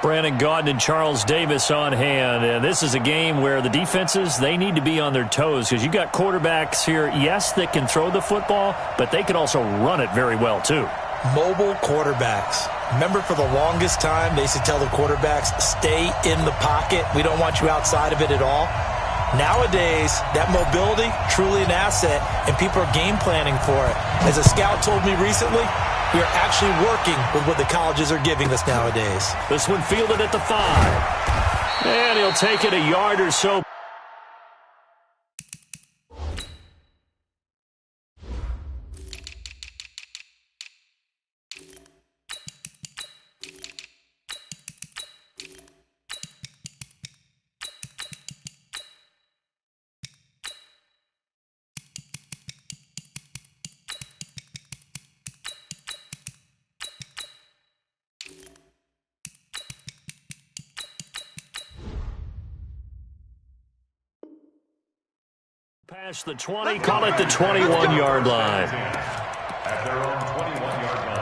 Brandon Gaudin and Charles Davis on hand. And this is a game where the defenses, they need to be on their toes because you've got quarterbacks here, yes, that can throw the football, but they can also run it very well too. Mobile quarterbacks. Remember, for the longest time, they used to tell the quarterbacks, stay in the pocket. We don't want you outside of it at all. Nowadays, that mobility, truly an asset, and people are game planning for it. As a scout told me recently, we are actually working with what the colleges are giving us nowadays. This one fielded at the 5. And he'll take it a yard or so. Past the 20, call it the 21-yard line. At their own 21-yard line.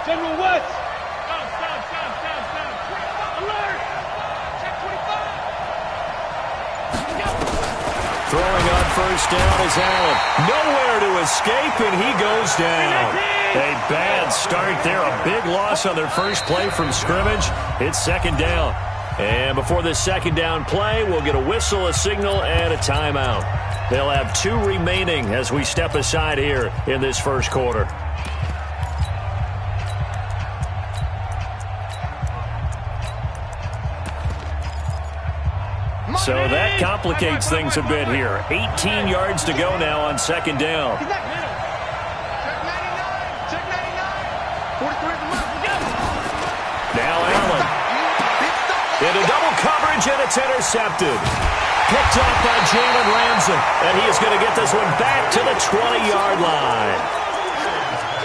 General West. Alert. Check 25. Throwing on first down is Allen. Nowhere to escape, and he goes down. A bad start there. A big loss on their first play from scrimmage. It's second down. And before this second down play, we'll get a whistle, a signal, and a timeout. They'll have 2 remaining as we step aside here in this first quarter. So that complicates things a bit here. 18 yards to go now on second down. Check 99. Check 99. 43. Now Allen. Into double coverage, and it's intercepted. Picked off by Jalen Ramsey. And he is going to get this one back to the 20-yard line.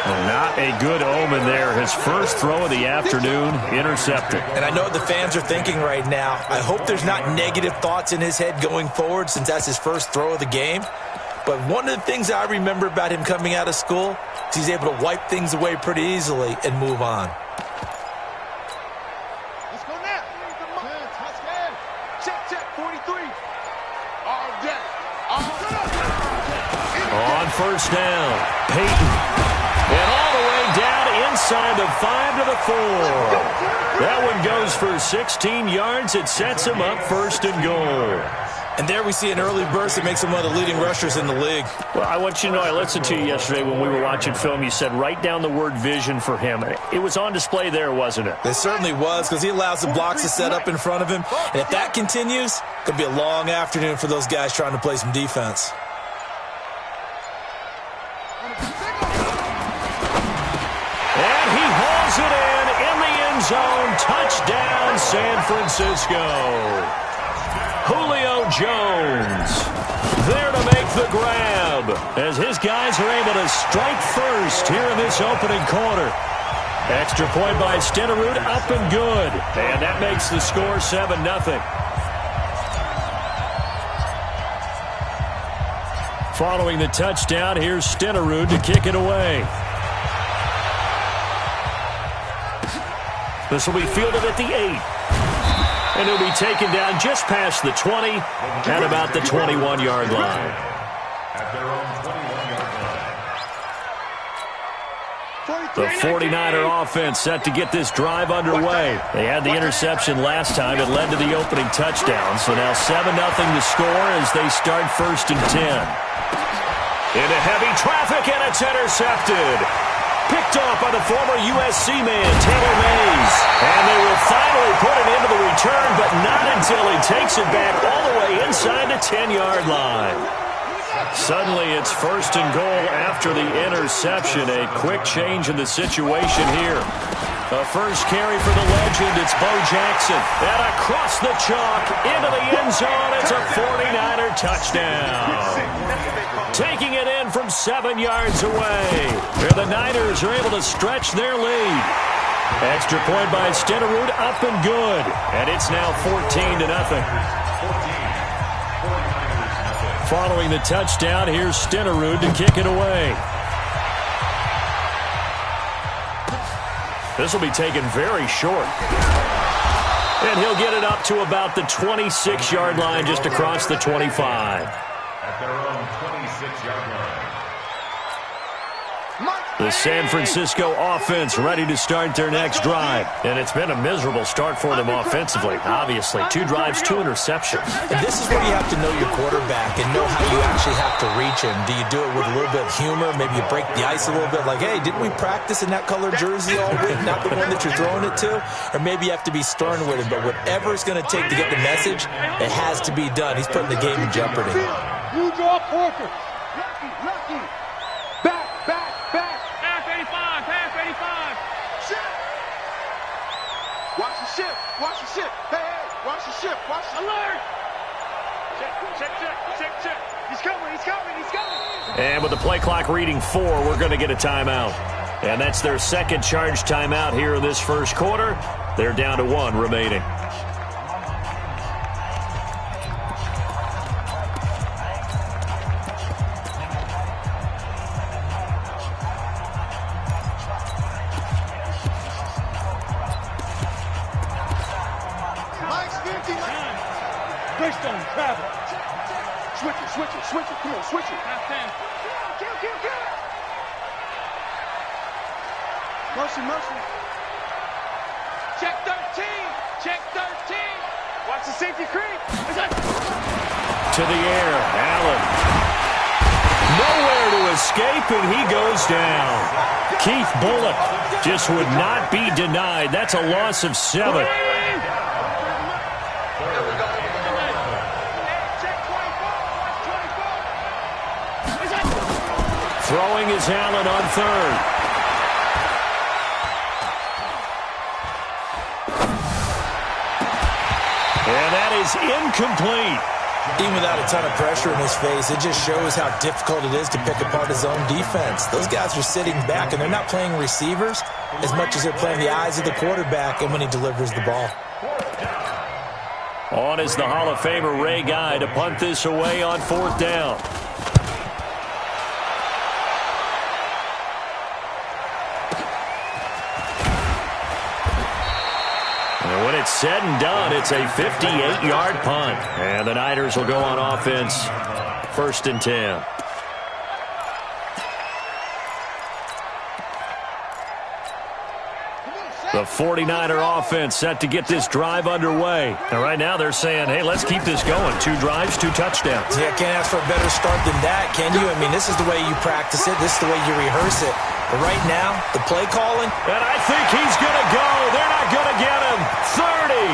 Not a good omen there. His first throw of the afternoon, intercepted. And I know what the fans are thinking right now. I hope there's not negative thoughts in his head going forward since that's his first throw of the game. But one of the things I remember about him coming out of school is he's able to wipe things away pretty easily and move on. Let's go now. Check 43. All day. On first down, Peyton. And all the way down inside the 5 to the 4. That one goes for 16 yards. It sets him up first and goal. And there we see an early burst that makes him one of the leading rushers in the league. Well, I want you to know, I listened to you yesterday when we were watching film. You said write down the word vision for him. It was on display there, wasn't it? It certainly was, because he allows the blocks to set up in front of him. And if that continues, it's going to be a long afternoon for those guys trying to play some defense. And he hauls it in the end zone. Touchdown, San Francisco. Julio Jones there to make the grab as his guys are able to strike first here in this opening quarter. Extra point by Stenerud, up and good. And that makes the score 7-0. Following the touchdown, here's Stenerud to kick it away. This will be fielded at the 8. And he'll be taken down just past the 20 at about the 21-yard line. At their own 21-yard line. The 49er offense set to get this drive underway. They had the interception last time. It led to the opening touchdown. So now 7-0 to score as they start first and 10. Into heavy traffic, and it's intercepted. Picked off by the former USC man, Taylor Mays. And they will finally put it into the return, but not until he takes it back all the way inside the 10-yard line. Suddenly, it's first and goal after the interception. A quick change in the situation here. The first carry for the legend, it's Bo Jackson. And across the chalk, into the end zone, it's a 49er touchdown. Taking it in from 7 yards away. The Niners are able to stretch their lead. Extra point by Stenerud, up and good. And it's now 14-0. Following the touchdown, here's Stenerud to kick it away. This will be taken very short. And he'll get it up to about the 26-yard line, just across the 25. At their own 26-yard line. The San Francisco offense ready to start their next drive. And it's been a miserable start for them offensively. Obviously, 2 drives, 2 interceptions. And this is where you have to know your quarterback and know how you actually have to reach him. Do you do it with a little bit of humor? Maybe you break the ice a little bit like, hey, didn't we practice in that colored jersey all week? Not the one that you're throwing it to? Or maybe you have to be stern with him. But whatever it's going to take to get the message, it has to be done. He's putting the game in jeopardy. You draw Porter. Lucky. Back. Pass 85. Ship. Watch the ship. Hey, watch the ship. Alert. Check. He's coming. And with the play clock reading 4, we're going to get a timeout. And that's their second charge timeout here in this first quarter. They're down to 1 remaining. Greystone, travel. Switch it. Come on, switch it. Half 10. Kill. Motion. Check 13. Watch the safety creep. To the air, Allen. Nowhere to escape, and he goes down. Keith Bullock just would not be denied. That's a loss of 7. Throwing is Allen on 3rd. And that is incomplete. Even without a ton of pressure in his face, it just shows how difficult it is to pick apart his own defense. Those guys are sitting back, and they're not playing receivers as much as they're playing the eyes of the quarterback and when he delivers the ball. On is the Hall of Famer Ray Guy to punt this away on 4th down. And when it's said and done, it's a 58-yard punt. And the Niners will go on offense, 1st and 10. The 49er offense set to get this drive underway. And right now they're saying, hey, let's keep this going. 2 drives, 2 touchdowns. Yeah, can't ask for a better start than that, can you? I mean, this is the way you practice it. This is the way you rehearse it. But right now, the play calling. And I think he's going to go. They're not going to get him. 30,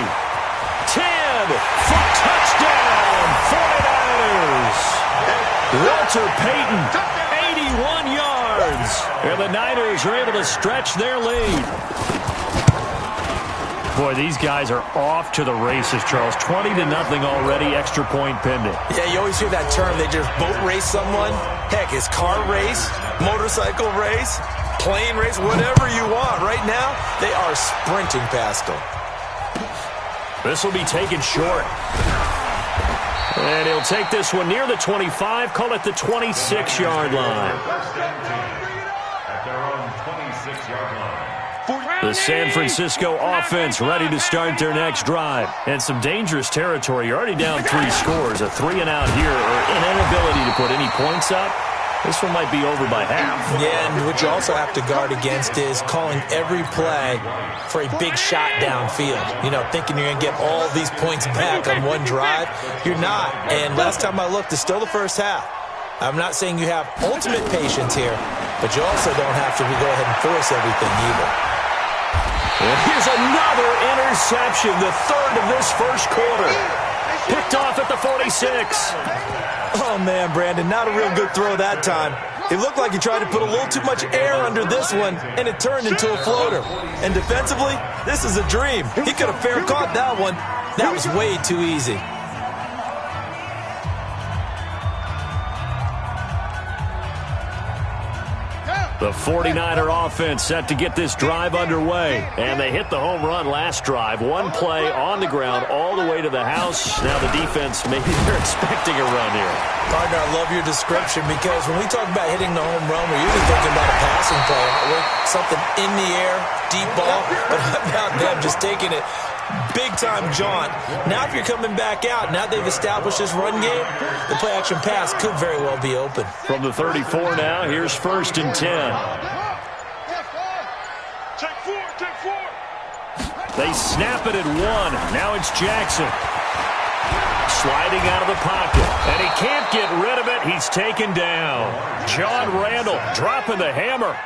10, for touchdown, 49ers. Walter Payton, 81 yards. And the Niners are able to stretch their lead. Boy, these guys are off to the races, Charles. 20-0 already, extra point pending. Yeah, you always hear that term. They just boat race someone. Heck, it's car race, motorcycle race, plane race, whatever you want. Right now, they are sprinting past them. This will be taken short. And he'll take this one near the 25, call it the 26-yard line. At their own 26-yard line. The San Francisco offense ready to start their next drive. And some dangerous territory. You're already down 3 scores. A 3-and-out here, or an inability to put any points up. This one might be over by half. Yeah, and what you also have to guard against is calling every play for a big shot downfield. You know, thinking you're going to get all these points back on one drive. You're not. And last time I looked, it's still the first half. I'm not saying you have ultimate patience here, but you also don't have to go ahead and force everything either. And here's another interception, the 3rd of this first quarter. Picked off at the 46. Oh, man, Brandon, not a real good throw that time. It looked like he tried to put a little too much air under this one, and it turned into a floater. And defensively, this is a dream. He could have fair caught that one. That was way too easy. The 49er offense set to get this drive underway. And they hit the home run last drive. One play on the ground all the way to the house. Now the defense, maybe they're expecting a run here. Partner, I love your description because when we talk about hitting the home run, we're usually thinking about a passing play, aren't we? Something in the air, deep ball. But how about them just taking it big-time jaunt? Now if you're coming back out, now they've established this run game, the play-action pass could very well be open. From the 34 now, here's 1st and 10. Take four. They snap it at 1. Now it's Jackson. Sliding out of the pocket. And he can't get rid of it. He's taken down. John Randall dropping the hammer.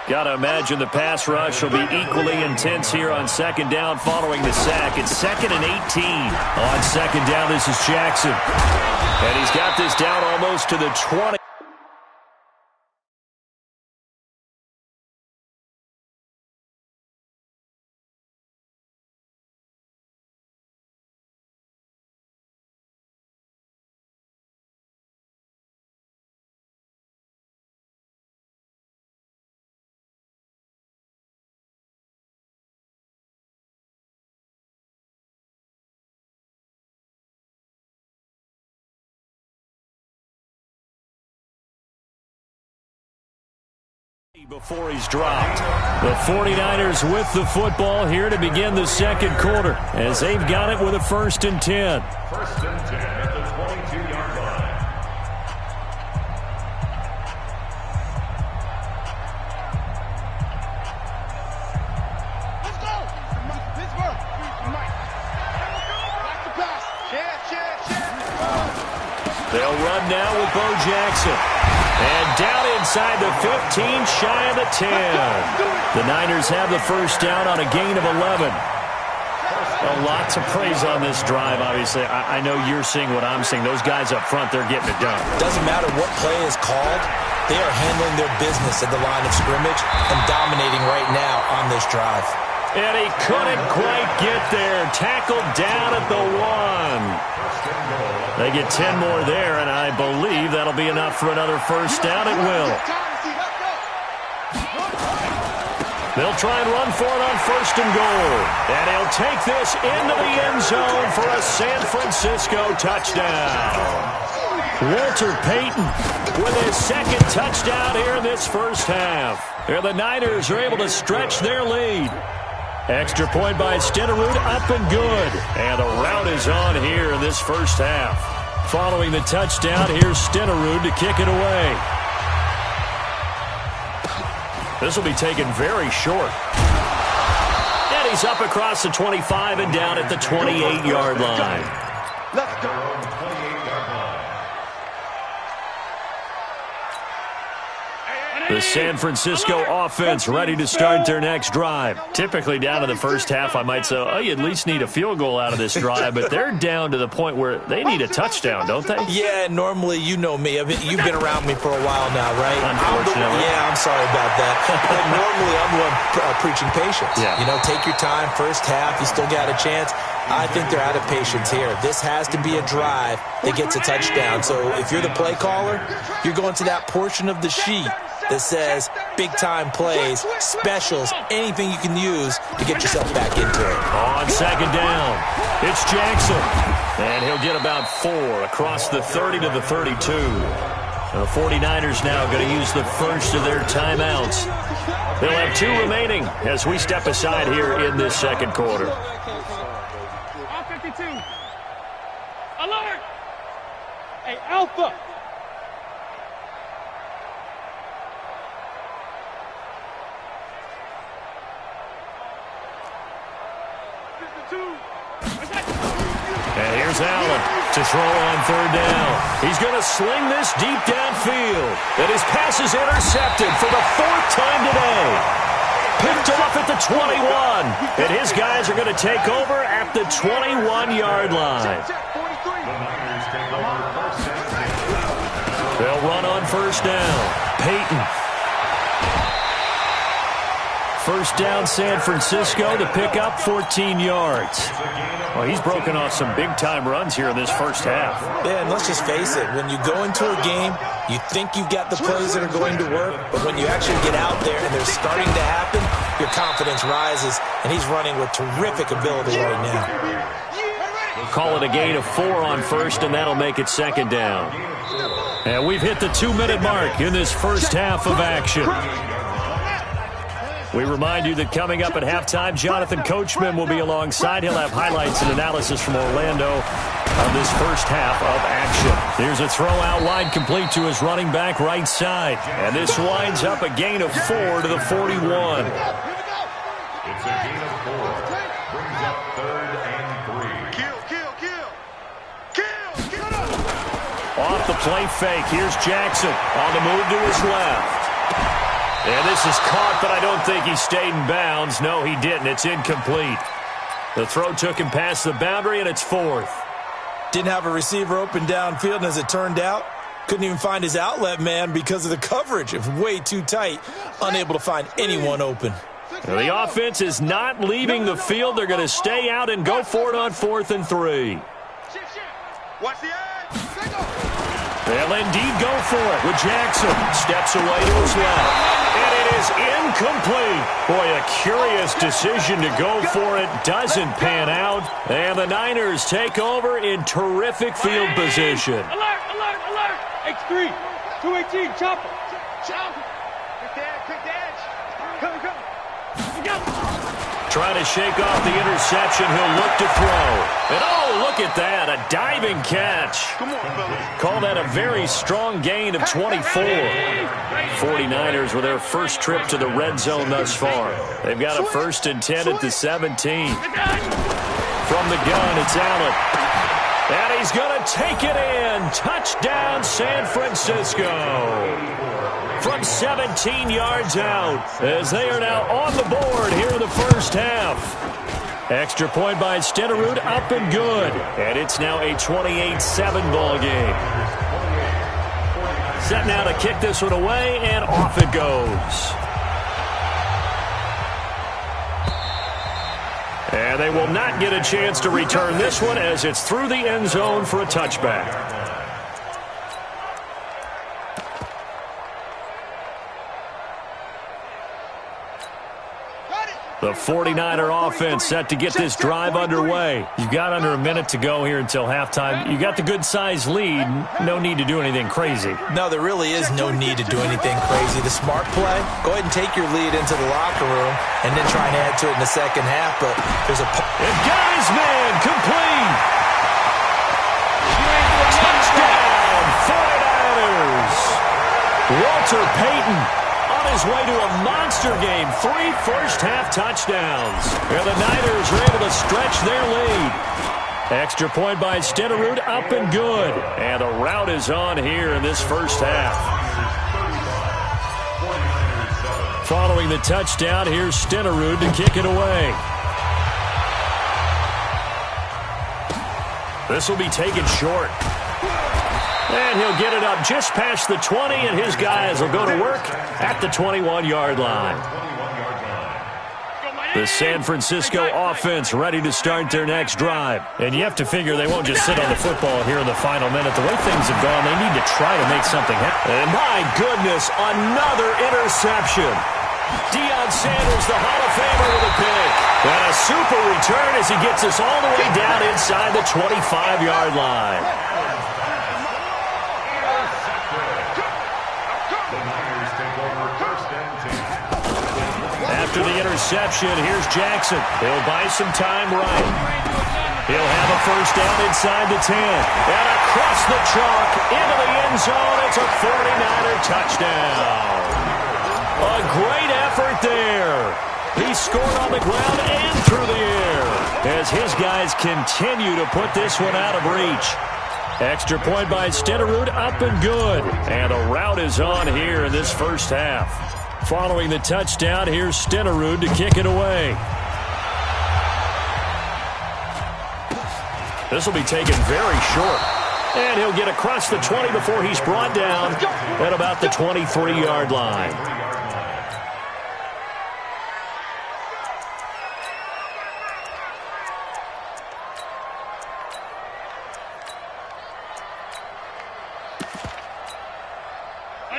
Got to imagine the pass rush will be equally intense here on 2nd down following the sack. It's 2nd and 18. On 2nd down, this is Jackson. And he's got this down almost to the 20. Before he's dropped. The 49ers with the football here to begin the 2nd quarter as they've got it with a 1st and 10. 1st and 10 at the 22-yard line. Let's go. Pittsburgh. Back to pass. They'll run now with Bo Jackson. And down inside the 15, shy of the 10. The Niners have the 1st down on a gain of 11. Well, lots of praise on this drive, obviously. I know you're seeing what I'm seeing. Those guys up front, they're getting it done. Doesn't matter what play is called. They are handling their business at the line of scrimmage and dominating right now on this drive. And he couldn't quite get there. Tackled down at the 1. They get 10 more there, and I believe that'll be enough for another 1st down. It will. They'll try and run for it on 1st and goal. And he'll take this into the end zone for a San Francisco touchdown. Walter Payton with his 2nd touchdown here in this 1st half. Here the Niners are able to stretch their lead. Extra point by Stenerud, up and good. And the route is on here in this 1st half. Following the touchdown, here's Stenerud to kick it away. This will be taken very short. And he's up across the 25 and down at the 28-yard line. Let's go. The San Francisco offense ready to start their next drive. Typically down to the 1st half, I might say, oh, you at least need a field goal out of this drive, but they're down to the point where they need a touchdown, don't they? Yeah, normally, you know me. You've been around me for a while now, right? Unfortunately. I'm sorry about that. But normally, I'm the one preaching patience. Yeah. You know, take your time, 1st half, you still got a chance. I think they're out of patience here. This has to be a drive that gets a touchdown. So if you're the play caller, you're going to that portion of the sheet that says big-time plays, specials, anything you can use to get yourself back into it. On 2nd down, it's Jackson. And he'll get about 4 across the 30 to the 32. The 49ers now going to use the 1st of their timeouts. They'll have 2 remaining as we step aside here in this 2nd quarter. On 52. Alert! Hey, Alpha! And here's Allen to throw on 3rd down. He's going to sling this deep downfield. And his pass is intercepted for the 4th time today. Picked off at the 21. And his guys are going to take over at the 21-yard line. They'll run on first down. Peyton. First down, San Francisco to pick up 14 yards. Well, he's broken off some big-time runs here in this first half. Yeah, and let's just face it. When you go into a game, you think you've got the plays that are going to work, but when you actually get out there and they're starting to happen, your confidence rises, and he's running with terrific ability right now. Call it a gain of 4 on first, and that'll make it second down. And we've hit the 2-minute mark in this first half of action. We remind you that coming up at halftime, Jonathan Coachman will be alongside. He'll have highlights and analysis from Orlando of this first half of action. Here's a throw out wide, complete to his running back right side. And this winds up a gain of 4 to the 41. It's a gain of 4. Brings up 3rd and 3. Kill. Off the play fake. Here's Jackson on the move to his left. And this is caught, but I don't think he stayed in bounds. No, he didn't. It's incomplete. The throw took him past the boundary, and it's 4th. Didn't have a receiver open downfield, and as it turned out, couldn't even find his outlet man because of the coverage. It was way too tight, unable to find anyone open. The offense is not leaving the field. They're going to stay out and go for it on 4th and 3. Watch the edge. They'll indeed go for it with Jackson. Steps away to his left. And it is incomplete. Boy, a curious decision to go for it. Doesn't pan out. And the Niners take over in terrific field position. Alert, alert, alert. X3, 218, chopper. Quick edge. Come. Trying to shake off the interception. He'll look to throw. And oh, look at that. A diving catch. Come on, fellas. Call that a very strong gain of 24. 49ers with their first trip to the red zone thus far. They've got a 1st and 10 at the 17. From the gun, it's Allen. And he's going to take it in. Touchdown, San Francisco. From 17 yards out, as they are now on the board here in the first half. Extra point by Stenerud, up and good. And it's now a 28-7 ball game. Set now to kick this one away, and off it goes. And they will not get a chance to return this one as it's through the end zone for a touchback. The 49er offense set to get this drive underway. You've got under a minute to go here until halftime. You got the good-sized lead. No need to do anything crazy. No, there really is no need to do anything crazy. The smart play, go ahead and take your lead into the locker room and then try and add to it in the second half. But there's a... And got his man complete. Touchdown, 49ers. Walter Payton on his way to a monster game. 3 first-half touchdowns. And the Niners are able to stretch their lead. Extra point by Stenerud, up and good. And the route is on here in this first half. Following the touchdown, here's Stenerud to kick it away. This will be taken short. And he'll get it up just past the 20, and his guys will go to work at the 21-yard line. The San Francisco offense ready to start their next drive. And you have to figure they won't just sit on the football here in the final minute. The way things have gone, they need to try to make something happen. And my goodness, another interception. Deion Sanders, the Hall of Famer, with a pick. And a super return as he gets us all the way down inside the 25-yard line. After the interception, here's Jackson. He'll buy some time right. He'll have a first down inside the 10. And across the chalk into the end zone. It's a 49er touchdown. A great effort there. He scored on the ground and through the air as his guys continue to put this one out of reach. Extra point by Stenerud, up and good. And the route is on here in this first half. Following the touchdown, here's Stenerud to kick it away. This will be taken very short. And he'll get across the 20 before he's brought down at about the 23-yard line.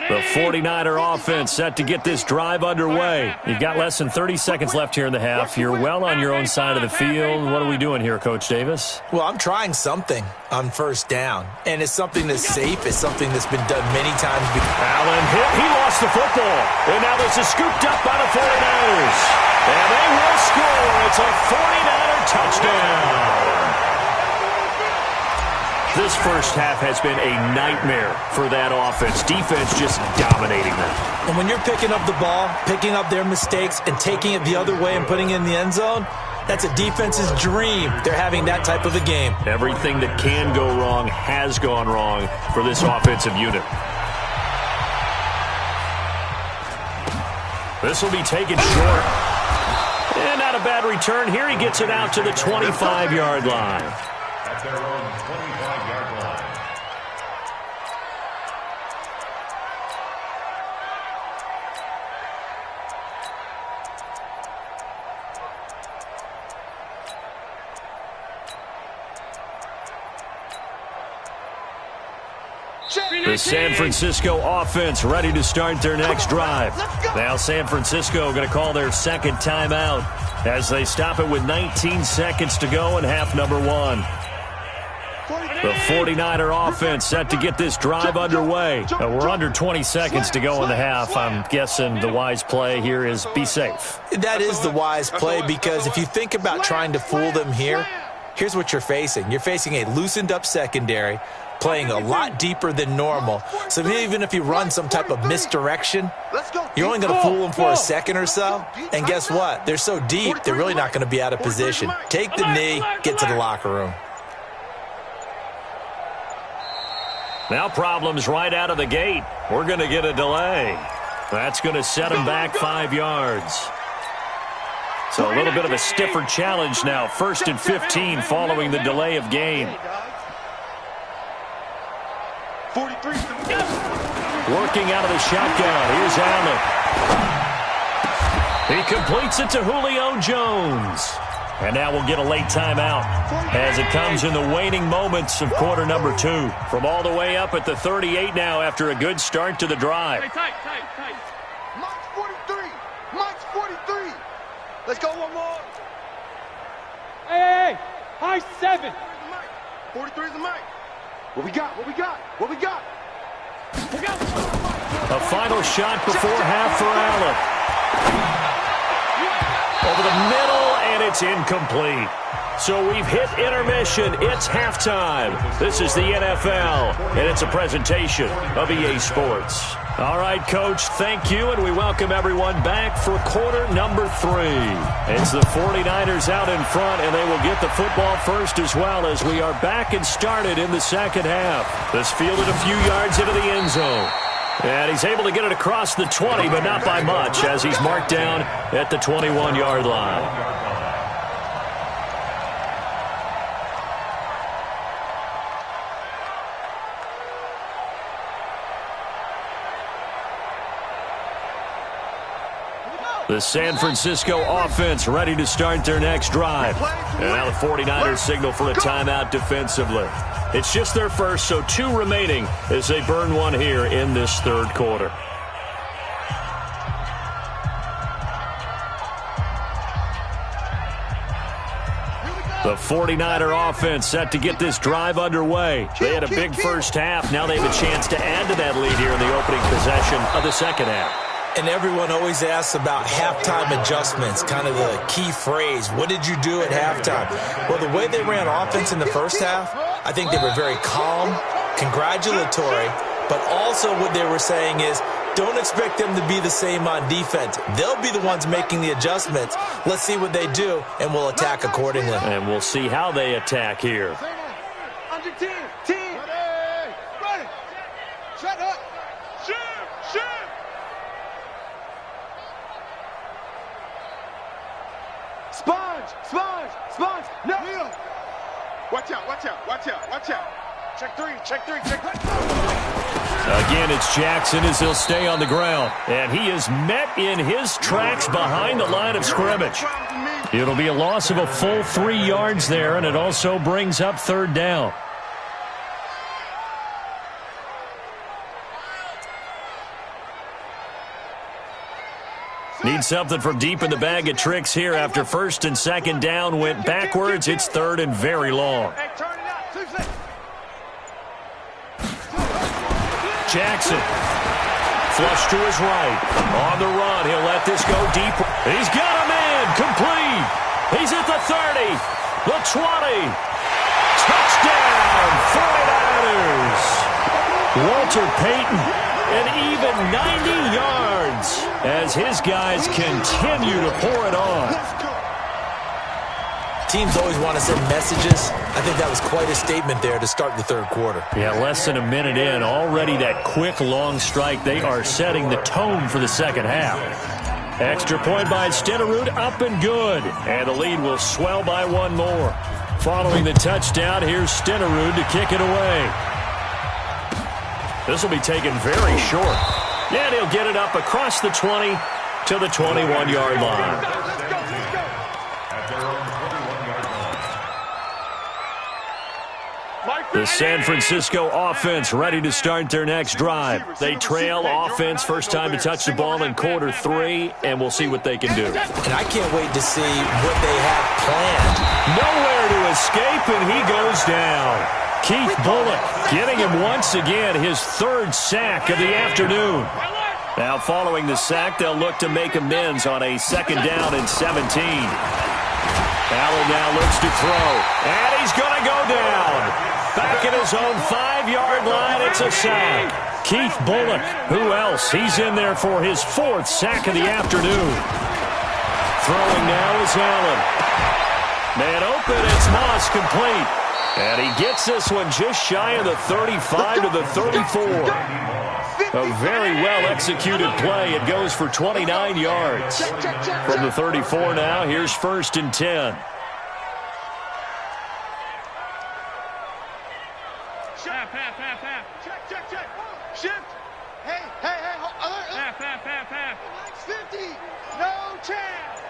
The 49er offense set to get this drive underway. You've got less than 30 seconds left here in the half. You're well on your own side of the field. What are we doing here, Coach Davis? Well, I'm trying something on first down, and it's something that's safe. It's something that's been done many times before. Allen hit. He lost the football. And now this is scooped up by the 49ers. And they will score. It's a 49er touchdown. This first half has been a nightmare for that offense. Defense just dominating them. And when you're picking up the ball, picking up their mistakes, and taking it the other way and putting it in the end zone, that's a defense's dream. They're having that type of a game. Everything that can go wrong has gone wrong for this offensive unit. This will be taken short. And not a bad return. Here he gets it out to the 25-yard line. At their own 25-yard line. The San Francisco offense ready to start their next drive. Now San Francisco going to call their second timeout as they stop it with 19 seconds to go in half number one. The 49er offense set to get this drive underway. We're under 20 seconds to go in the half. I'm guessing the wise play here is be safe. That is the wise play, because if you think about trying to fool them here, here's what you're facing. You're facing a loosened up secondary, playing a lot deeper than normal. So even if you run some type of misdirection, you're only going to fool them for a second or so. And guess what? They're so deep, they're really not going to be out of position. Take the knee, get to the locker room. Now problems right out of the gate. We're going to get a delay. That's going to set them back 5 yards. So a little bit of a stiffer challenge now. 1st and 15 following the delay of game. 43. Working out of the shotgun. Here's Allen. He completes it to Julio Jones. And now we'll get a late timeout as it comes in the waning moments of quarter number 2. From all the way up at the 38 now after a good start to the drive. Tight. Mike's 43. Mike's 43. Let's go one more. Hey. High 7. 43 is the Mike. What we got? A final shot before half for Allen. Over the middle, and it's incomplete. So we've hit intermission. It's halftime. This is the NFL, and it's a presentation of EA Sports. All right, Coach, thank you, and we welcome everyone back for quarter number 3. It's the 49ers out in front, and they will get the football first as well as we are back and started in the second half. This fielded a few yards into the end zone. And he's able to get it across the 20, but not by much, as he's marked down at the 21-yard line. The San Francisco offense ready to start their next drive. And now the 49ers signal for a timeout defensively. It's just their first, so 2 remaining as they burn one here in this third quarter. The 49er offense set to get this drive underway. They had a big first half. Now they have a chance to add to that lead here in the opening possession of the second half. And everyone always asks about halftime adjustments, kind of the key phrase. What did you do at halftime? Well, the way they ran offense in the first half, I think they were very calm, congratulatory, but also what they were saying is, don't expect them to be the same on defense. They'll be the ones making the adjustments. Let's see what they do, and we'll attack accordingly. And we'll see how they attack here. Under 10. Ready. Shut up. Shoot. Sponge! Sponge! Sponge! No! Watch out, watch out, watch out, watch out. Check three, check three, check three. Again, it's Jackson as he'll stay on the ground. And he is met in his tracks behind the line of scrimmage. It'll be a loss of a full 3 yards there, and it also brings up third down. Need something from deep in the bag of tricks here after first and second down went backwards. It's third and very long. Jackson, flush to his right. On the run, he'll let this go deep. He's got a man, complete. He's at the 30, the 20. Touchdown, 49ers. Walter Payton, an even 90 yards as his guys continue to pour it on. Teams always want to send messages. I think that was quite a statement there to start the third quarter. Yeah, less than a minute in, already that quick, long strike. They are setting the tone for the second half. Extra point by Stenerud, up and good. And the lead will swell by one more. Following the touchdown, here's Stenerud to kick it away. This will be taken very short. And he'll get it up across the 20 to the 21-yard line. The San Francisco offense ready to start their next drive. They trail offense, first time to touch the ball in quarter 3, and we'll see what they can do. And I can't wait to see what they have planned. Nowhere to escape, and he goes down. Keith Bullock getting him once again his third sack of the afternoon. Now following the sack, they'll look to make amends on a second down and 17. Allen now looks to throw, and he's going to go down. Back at his own 5-yard line, it's a sack. Keith Bullock, who else? He's in there for his 4th sack of the afternoon. Throwing now is Allen. Man open, it's Moss, complete. And he gets this one just shy of the 35 to the 34. A very well-executed play. It goes for 29 yards. From the 34 now, here's first and 10. Check. Shift. Hey. Half. 50. No chance.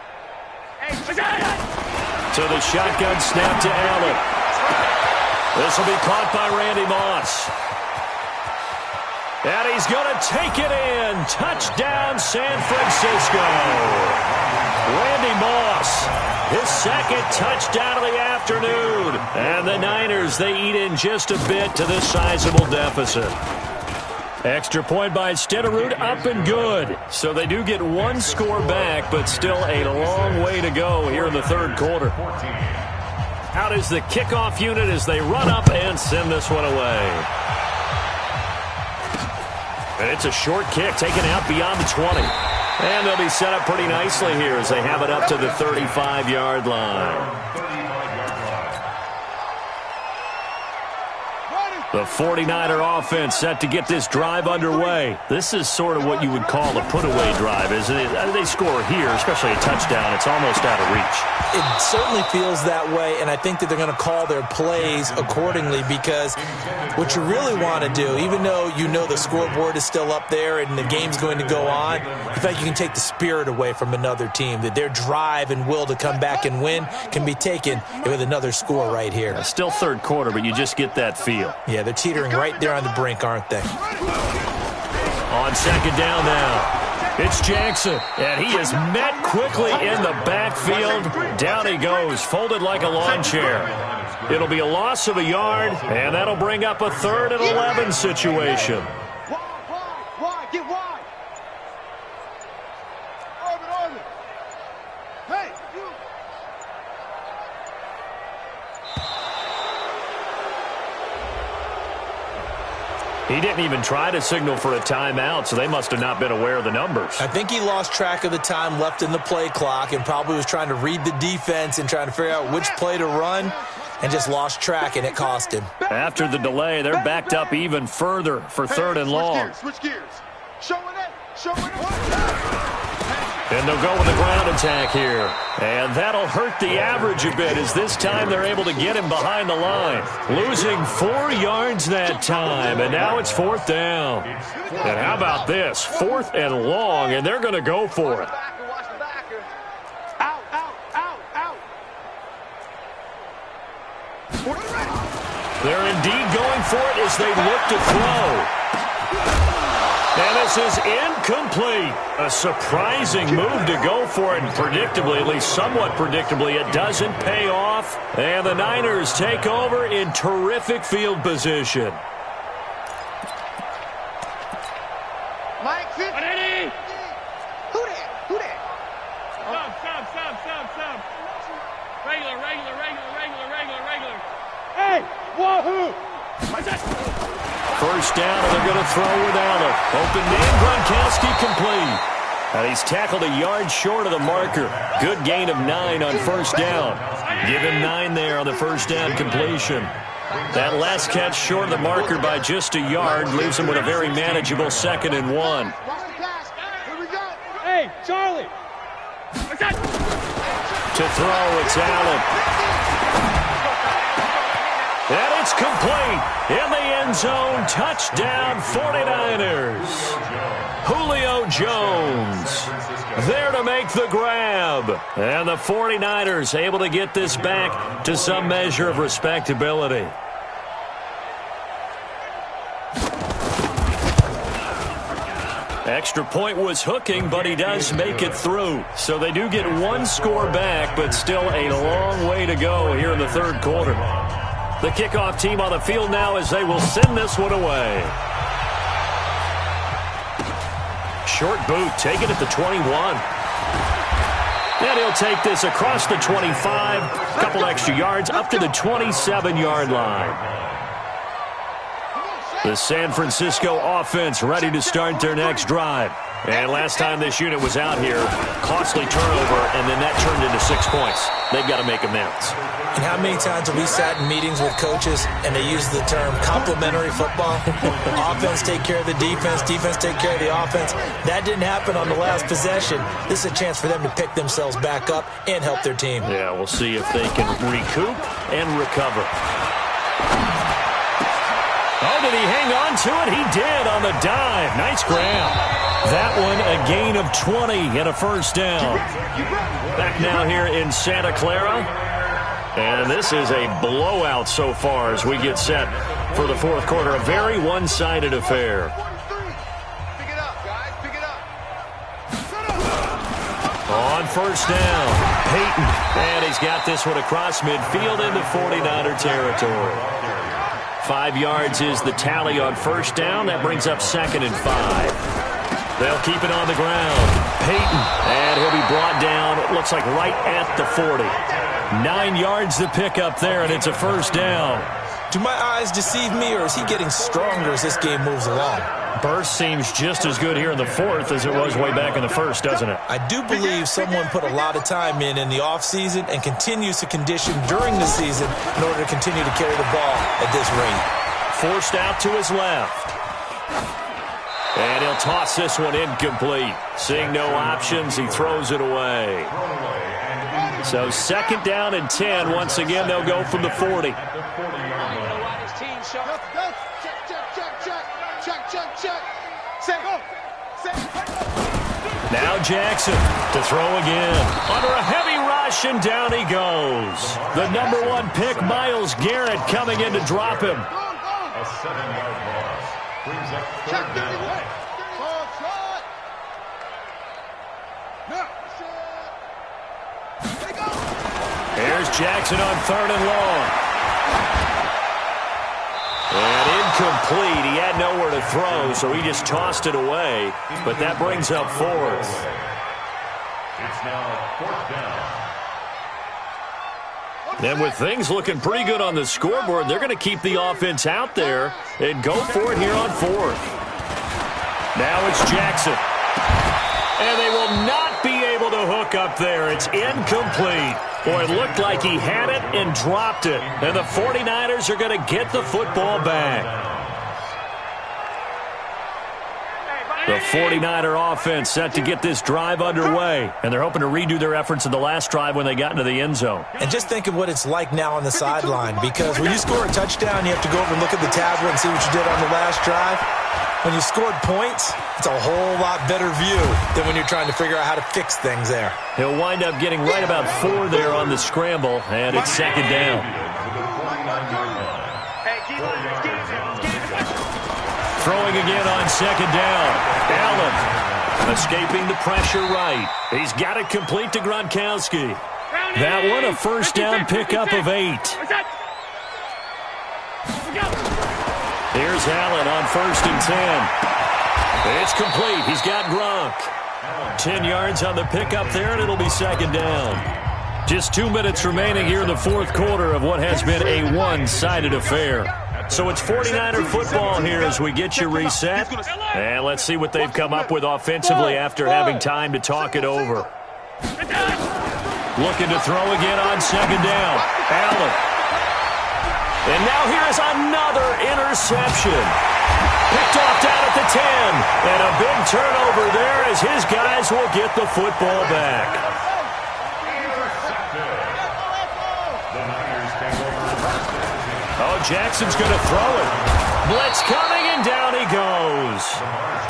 Hey, to the shotgun snap to Allen. This will be caught by Randy Moss. And he's going to take it in. Touchdown, San Francisco. Randy Moss, his second touchdown of the afternoon. And the Niners, they eat in just a bit to this sizable deficit. Extra point by Stenerud, up and good. So they do get one score back, but still a long way to go here in the third quarter. Out is the kickoff unit as they run up and send this one away. And it's a short kick taken out beyond the 20. And they'll be set up pretty nicely here as they have it up to the 35-yard line. The 49er offense set to get this drive underway. This is sort of what you would call a put-away drive, isn't it? They score here, especially a touchdown. It's almost out of reach. It certainly feels that way, and I think that they're going to call their plays accordingly because what you really want to do, even though you know the scoreboard is still up there and the game's going to go on, in fact, you can take the spirit away from another team, that their drive and will to come back and win can be taken with another score right here. Still third quarter, but you just get that feel. Yeah, they're teetering right there on the brink, aren't they? On second down now. It's Jackson, and he is met quickly in the backfield. Down he goes, folded like a lawn chair. It'll be a loss of a yard, and that'll bring up a 3rd and 11 situation. Wide, get wide. Orbit. Hey, you. He didn't even try to signal for a timeout, so they must have not been aware of the numbers. I think he lost track of the time left in the play clock and probably was trying to read the defense and trying to figure out which play to run and just lost track, and it cost him. After the delay, they're backed up even further for 3rd and long. Switch gears. Showing it. And they'll go with the ground attack here. And that'll hurt the average a bit as this time they're able to get him behind the line. Losing 4 yards that time, and now it's 4th down. And how about this? 4th and long, and they're going to go for it. They're indeed going for it as they look to throw. And this is incomplete. A surprising move to go for it, and predictably, at least somewhat predictably, it doesn't pay off. And the Niners take over in terrific field position. Mike, sit. Who that? Sub. Regular. Hey, wahoo! First down, and they're going to throw without it. Open man, Gronkowski complete. And he's tackled a yard short of the marker. Good gain of 9 on first down. Give him 9 there on the first down completion. That last catch short of the marker by just a yard leaves him with a very manageable 2nd and 1. Hey, Charlie! To throw, it's Allen. And it's complete. In the end zone, touchdown 49ers. Julio Jones there to make the grab. And the 49ers able to get this back to some measure of respectability. Extra point was hooking, but he does make it through. So they do get 1 score back, but still a long way to go here in the 3rd quarter. The kickoff team on the field now as they will send this one away. Short boot taken at the 21. And he'll take this across the 25. A couple extra yards up to the 27-yard line. The San Francisco offense ready to start their next drive. And last time this unit was out here, costly turnover, and then that turned into 6 points. They've got to make amends. And how many times have we sat in meetings with coaches and they use the term complementary football? Offense take care of the defense, defense take care of the offense. That didn't happen on the last possession. This is a chance for them to pick themselves back up and help their team. Yeah, we'll see if they can recoup and recover. Oh, did he hang on to it? He did on the dive. Nice grab. That one a gain of 20 and a first down. Back now here in Santa Clara. And this is a blowout so far as we get set for the 4th quarter. A very one-sided affair. Pick it up, guys. Pick it up. On first down, Peyton. And he's got this one across midfield into 49er territory. 5 yards is the tally on first down. That brings up 2nd and 5. They'll keep it on the ground. Peyton, and he'll be brought down, it looks like right at the 40. 9 yards to pick up there, and it's a first down. Do my eyes deceive me, or is he getting stronger as this game moves along? Burst seems just as good here in the 4th as it was way back in the 1st, doesn't it? I do believe someone put a lot of time in the offseason and continues to condition during the season in order to continue to carry the ball at this rate. Forced out to his left. And he'll toss this one incomplete. Seeing no options, he throws it away. So 2nd down and 10. Once again, they'll go from the 40. Now Jackson to throw again. Under a heavy rush, and down he goes. The number 1 pick, Myles Garrett, coming in to drop him. A 7-yard loss brings up 3rd down. Here's Jackson on 3rd and long. And incomplete. He had nowhere to throw, so he just tossed it away. But that brings up 4th. It's now 4th down. And with things looking pretty good on the scoreboard, they're going to keep the offense out there and go for it here on 4th. Now it's Jackson. And they will not be able to hook up there. It's incomplete. Boy, it looked like he had it and dropped it. And the 49ers are going to get the football back. The 49er offense set to get this drive underway, and they're hoping to redo their efforts in the last drive when they got into the end zone. And just think of what it's like now on the sideline, because when you score a touchdown, you have to go over and look at the tablet and see what you did on the last drive. When you scored points, it's a whole lot better view than when you're trying to figure out how to fix things there. He'll wind up getting right about 4 there on the scramble, and it's second down. Throwing again on second down. Allen escaping the pressure right. He's got it complete to Gronkowski. That one a first down pickup of 8. Here's Allen on 1st and 10. It's complete. He's got Gronk. 10 yards on the pickup there, and it'll be second down. Just 2 minutes remaining here in the fourth quarter of what has been a one-sided affair. So it's 49er football here as we get you reset. And let's see what they've come up with offensively after having time to talk it over. Looking to throw again on second down. Allen. And now here is another interception. Picked off down at the 10. And a big turnover there as his guys will get the football back. Oh, Jackson's going to throw it. Blitz coming, and down he goes.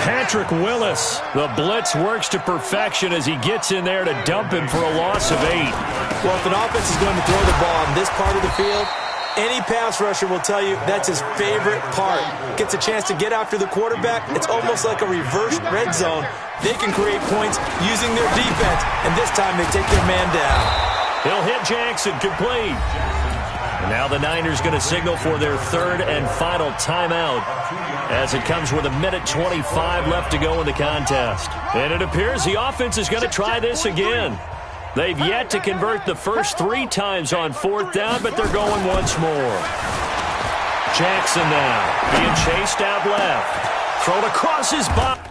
Patrick Willis. The blitz works to perfection as he gets in there to dump him for a loss of 8. Well, if an offense is going to throw the ball on this part of the field, any pass rusher will tell you that's his favorite part. Gets a chance to get after the quarterback. It's almost like a reverse red zone. They can create points using their defense, and this time they take their man down. He'll hit Jackson, complete. And now the Niners going to signal for their third and final timeout as it comes with 1:25 left to go in the contest. And it appears the offense is going to try this again. They've yet to convert the first 3 times on 4th down, but they're going once more. Jackson now being chased out left. Thrown across his body.